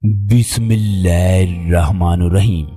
बिस्मिल्लाहिर्रहमानुर्रहीम।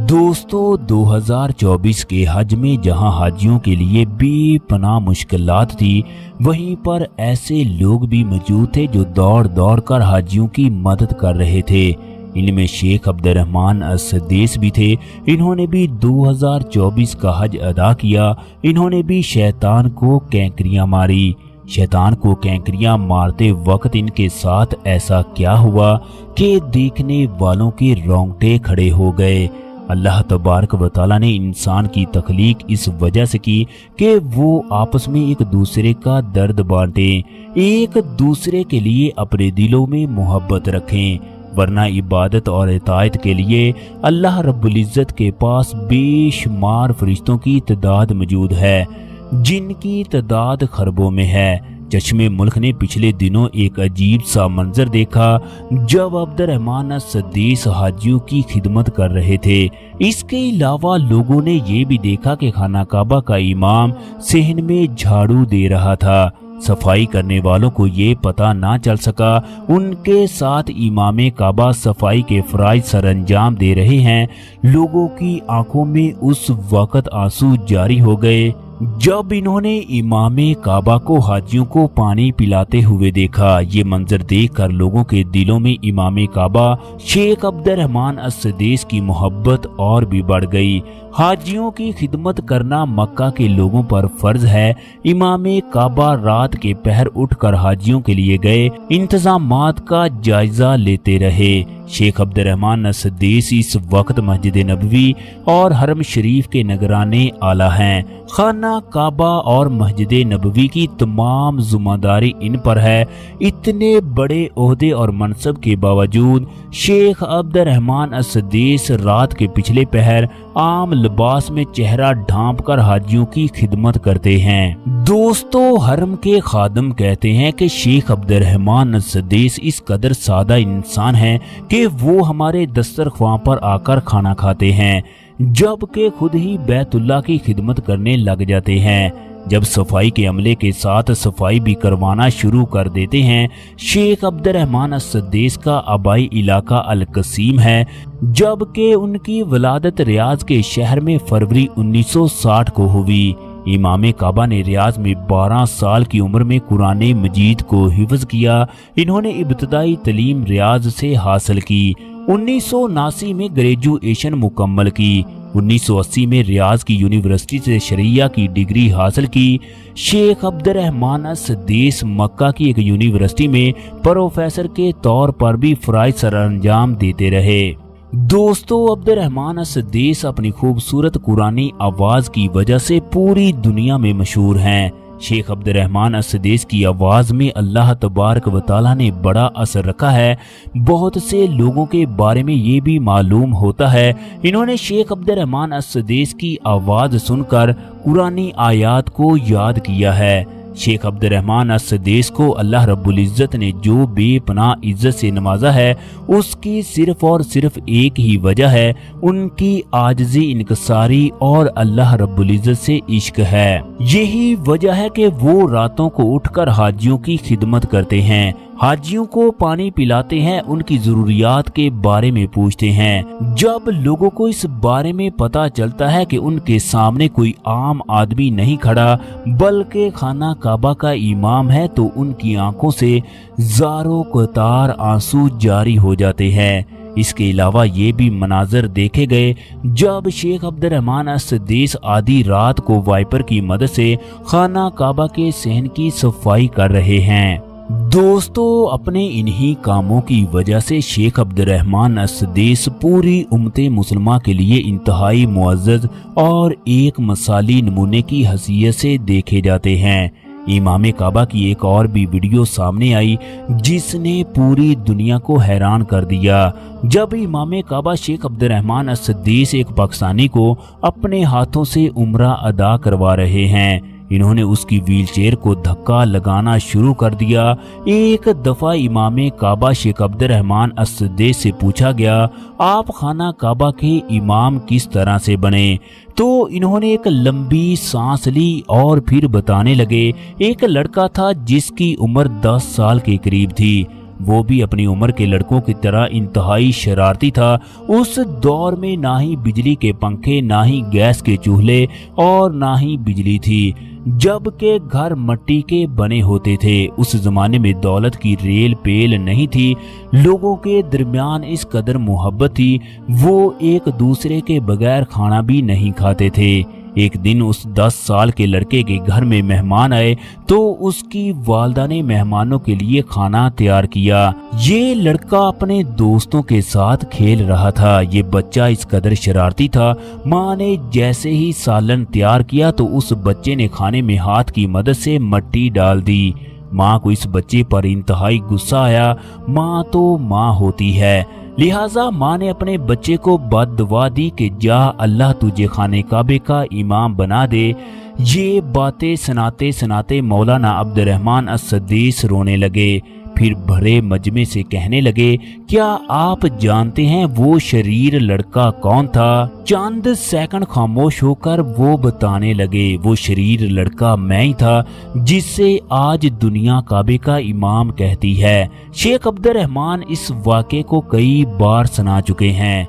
दोस्तों, 2024 के हज में जहां हाजियों के लिए बेपनाह मुश्किलात थी, वहीं पर ऐसे लोग भी मौजूद थे जो दौड़ दौड़ कर हाजियों की मदद कर रहे थे। इनमें शेख अब्दुर्रहमान अस-सद्दीस भी थे। इन्होंने भी 2024 का हज अदा किया। इन्होंने भी शैतान को कैंकरियां मारी। शैतान को कैंकरियां मारते वक्त इनके साथ ऐसा क्या हुआ कि देखने वालों के रोंगटे खड़े हो गए। अल्लाह तबारक व तआला ने इंसान की तख्लीक इस वजह से की कि वो आपस में एक दूसरे का दर्द बांटें, एक दूसरे के लिए अपने दिलों में मोहब्बत रखें, वरना इबादत और इताअत के लिए अल्लाह रब्बुल इज्जत के पास बेशुमार फरिश्तों की तादाद मौजूद है, जिनकी तादाद खरबों में है। चश्मे मुल्क ने पिछले दिनों एक अजीब सा मंजर देखा जब अब्दुर्रहमान अस-सद्दीस हाजियों की खिदमत कर रहे थे। इसके अलावा लोगों ने ये भी देखा कि खाना काबा का इमाम सहन में झाड़ू दे रहा था। सफाई करने वालों को ये पता ना चल सका उनके साथ इमाम काबा सफाई के फराइज सरअंजाम दे रहे हैं। लोगों की आंखों में उस वक्त आंसू जारी हो गए जब इन्होंने इमाम काबा को हाजियों को पानी पिलाते हुए देखा। ये मंजर देखकर लोगों के दिलों में इमाम काबा शेख अब्दुर्रहमान अस-सद्दीस की मोहब्बत और भी बढ़ गई। हाजियों की खिदमत करना मक्का के लोगों पर फर्ज है। इमाम काबा रात के पहर उठकर हाजियों के लिए गए इंतजामात का जायजा लेते रहे। शेख अब्दुर्रहमान अस-सद्दीस इस वक्त मस्जिद नबवी और हरम शरीफ के निगराने आला हैं। खाना काबा और मस्जिद नबवी की तमाम जिम्मेदारी इन पर है। इतने बड़े ओहदे और मनसब के बावजूद शेख अब्दुर्रहमान अस-सद्दीस रात के पिछले पहर आम लिबास में चेहरा ढांप कर हाजियों की खिदमत करते हैं। दोस्तों, हरम के खादम कहते हैं कि शेख अब्दुर्रहमान अस-सद्दीस इस कदर सादा इंसान है कि वो हमारे दस्तरख्वां पर आकर खाना खाते हैं, जबकि खुद ही बैतुल्लाह की खिदमत करने लग जाते हैं। जब सफाई के अमले के साथ सफाई भी करवाना शुरू कर देते हैं। शेख अब्दुर्रहमान अस-सद्दीस का आबाई इलाका अल-कसीम है, जबकि उनकी वलादत रियाज के शहर में फरवरी 1960 को हुई। इमाम काबा ने रियाज में 12 साल की उम्र में कुरान मजीद को हिफ्ज किया। इन्होंने इब्तदाई तालीम रियाज से हासिल की। 1979 में ग्रेजुएशन मुकम्मल की। 1980 में रियाज की यूनिवर्सिटी से शरिया की डिग्री हासिल की। शेख अब्दुर्रहमान अस-सद्दीस मक्का की एक यूनिवर्सिटी में प्रोफेसर के तौर पर भी फराइज सरअंजाम देते रहे। दोस्तों, अब्दुर्रहमान अस-सद्दीस अपनी खूबसूरत कुरानी आवाज की वजह से पूरी दुनिया में मशहूर हैं। शेख अब्दुर्रहमान अस-सद्दीस की आवाज में अल्लाह तबारक व तआला ने बड़ा असर रखा है। बहुत से लोगों के बारे में ये भी मालूम होता है इन्होंने शेख अब्दुर्रहमान अस-सद्दीस की आवाज सुनकर कुरानी आयात को याद किया है। शेख अब्दुर्रहमान अस-सद्दीस को अल्लाह रब्बुल इज्जत ने जो बेपनाह इज्जत से नवाजा है, उसकी सिर्फ और सिर्फ एक ही वजह है, उनकी आजिज़ी, इनकसारी और अल्लाह रब्बुल इज्जत से इश्क है। यही वजह है कि वो रातों को उठकर हाजियों की खिदमत करते हैं, हाजियों को पानी पिलाते हैं, उनकी जरूरियात के बारे में पूछते हैं। जब लोगों को इस बारे में पता चलता है कि उनके सामने कोई आम आदमी नहीं खड़ा बल्कि खाना काबा का इमाम है, तो उनकी आंखों से ज़ारो कतार आंसू जारी हो जाते हैं। इसके अलावा ये भी मनाजर देखे गए जब शेख अब्दुर्रहमान अस-सद्दीस आधी रात को वाइपर की मदद से खाना काबा के सहन की सफाई कर रहे हैं। दोस्तों, अपने इन्हीं कामों की वजह से शेख अब्दुर्रहमान अस-सद्दीस पूरी उम्मते मुसलमान के लिए इंतहाई मुअज़्ज़ज़ और एक मिसाली नमूने की हैसियत से देखे जाते हैं। इमाम काबा की एक और भी वीडियो सामने आई जिसने पूरी दुनिया को हैरान कर दिया। जब इमाम काबा शेख अब्दुर्रहमान अस-सद्दीस एक पाकिस्तानी को अपने हाथों से उम्रा अदा करवा रहे हैं। इन्होंने उसकी व्हीलचेयर को धक्का लगाना शुरू कर दिया। एक दफा इमाम काबा शेख अब्दुर्रहमान अस-सद्दीस से पूछा गया, आप खाना काबा के इमाम किस तरह से बने? तो इन्होंने एक लंबी सांस ली और फिर बताने लगे, एक लड़का था जिसकी उम्र 10 साल के करीब थी। وہ بھی اپنی عمر کے لڑکوں کی طرح انتہائی شرارتی تھا۔ اس دور میں نہ ہی بجلی کے پنکھے، نہ ہی گیس کے چولہے اور نہ ہی بجلی تھی، جبکہ گھر مٹی کے بنے ہوتے تھے۔ اس زمانے میں دولت کی ریل پیل نہیں تھی، لوگوں کے درمیان اس قدر محبت تھی، وہ ایک دوسرے کے بغیر کھانا بھی نہیں کھاتے تھے۔ ایک دن اس 10 سال کے لڑکے کے گھر میں مہمان آئے تو اس کی والدہ نے مہمانوں کے لیے کھانا تیار کیا۔ یہ لڑکا اپنے دوستوں کے ساتھ کھیل رہا تھا۔ یہ بچہ اس قدر شرارتی تھا، ماں نے جیسے ہی سالن تیار کیا تو اس بچے نے کھانے میں ہاتھ کی مدد سے مٹی ڈال دی۔ ماں کو اس بچے پر انتہائی غصہ آیا۔ ماں تو ماں ہوتی ہے، لہٰذا ماں نے اپنے بچے کو بد دعا دی کہ جا اللہ تجھے خانہ کعبے کا امام بنا دے۔ یہ باتیں سناتے سناتے مولانا عبد الرحمن السدیس رونے لگے، پھر بڑے مجمع سے کہنے لگے، کیا آپ جانتے ہیں وہ شریر لڑکا کون تھا؟ چند سیکنڈ خاموش ہو کر وہ بتانے لگے، وہ شریر لڑکا میں ہی تھا جس سے آج دنیا کعبے کا امام کہتی ہے۔ شیخ عبد الرحمن اس واقعے کو کئی بار سنا چکے ہیں۔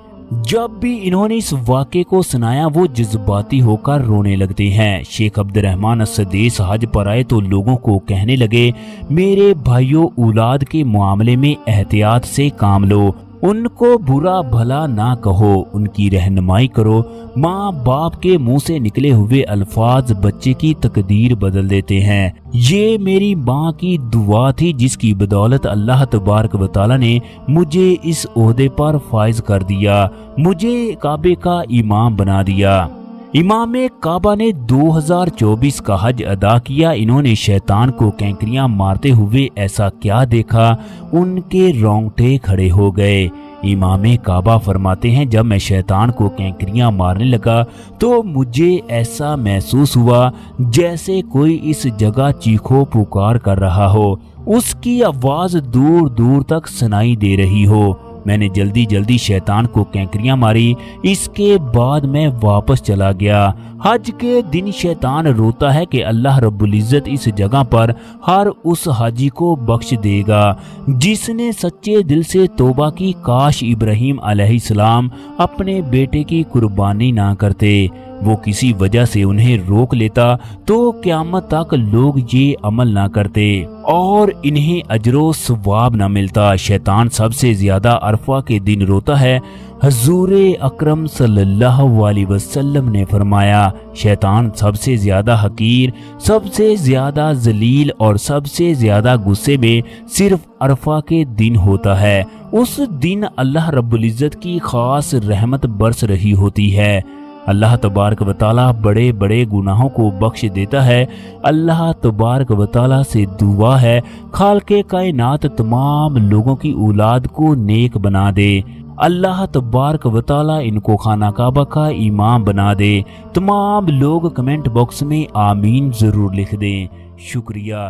جب بھی انہوں نے اس واقعے کو سنایا وہ جذباتی ہو کر رونے لگتے ہیں۔ شیخ عبد الرحمن السدیس حج پر آئے تو لوگوں کو کہنے لگے، میرے بھائیوں، اولاد کے معاملے میں احتیاط سے کام لو، ان کو برا بھلا نہ کہو، ان کی رہنمائی کرو۔ ماں باپ کے منہ سے نکلے ہوئے الفاظ بچے کی تقدیر بدل دیتے ہیں۔ یہ میری ماں کی دعا تھی جس کی بدولت اللہ تبارک و تعالی نے مجھے اس عہدے پر فائز کر دیا، مجھے کعبے کا امام بنا دیا۔ امام کعبہ نے 2024 کا حج ادا کیا۔ انہوں نے شیطان کو کینکریاں مارتے ہوئے ایسا کیا دیکھا، ان کے رونگٹے کھڑے ہو گئے۔ امام کعبہ فرماتے ہیں، جب میں شیطان کو کینکریاں مارنے لگا تو مجھے ایسا محسوس ہوا جیسے کوئی اس جگہ چیخو پکار کر رہا ہو، اس کی آواز دور دور تک سنائی دے رہی ہو۔ میں نے جلدی جلدی شیطان کو کینکریاں ماری، اس کے بعد میں واپس چلا گیا۔ حج کے دن شیطان روتا ہے کہ اللہ رب العزت اس جگہ پر ہر اس حاجی کو بخش دے گا جس نے سچے دل سے توبہ کی، کاش ابراہیم علیہ السلام اپنے بیٹے کی قربانی نہ کرتے، وہ کسی وجہ سے انہیں روک لیتا تو قیامت تک لوگ یہ عمل نہ کرتے اور انہیں اجر و ثواب نہ ملتا۔ شیطان سب سے زیادہ عرفہ کے دن روتا ہے۔ حضور اکرم صلی اللہ علیہ وسلم نے فرمایا، شیطان سب سے زیادہ حقیر، سب سے زیادہ ذلیل اور سب سے زیادہ غصے میں صرف عرفہ کے دن ہوتا ہے۔ اس دن اللہ رب العزت کی خاص رحمت برس رہی ہوتی ہے۔ اللہ تبارک و تعالیٰ بڑے بڑے گناہوں کو بخش دیتا ہے۔ اللہ تبارک و تعالیٰ سے دعا ہے خالق کائنات تمام لوگوں کی اولاد کو نیک بنا دے۔ اللہ تبارک و تعالیٰ ان کو خانہ کعبہ کا امام بنا دے۔ تمام لوگ کمنٹ باکس میں آمین ضرور لکھ دیں۔ شکریہ۔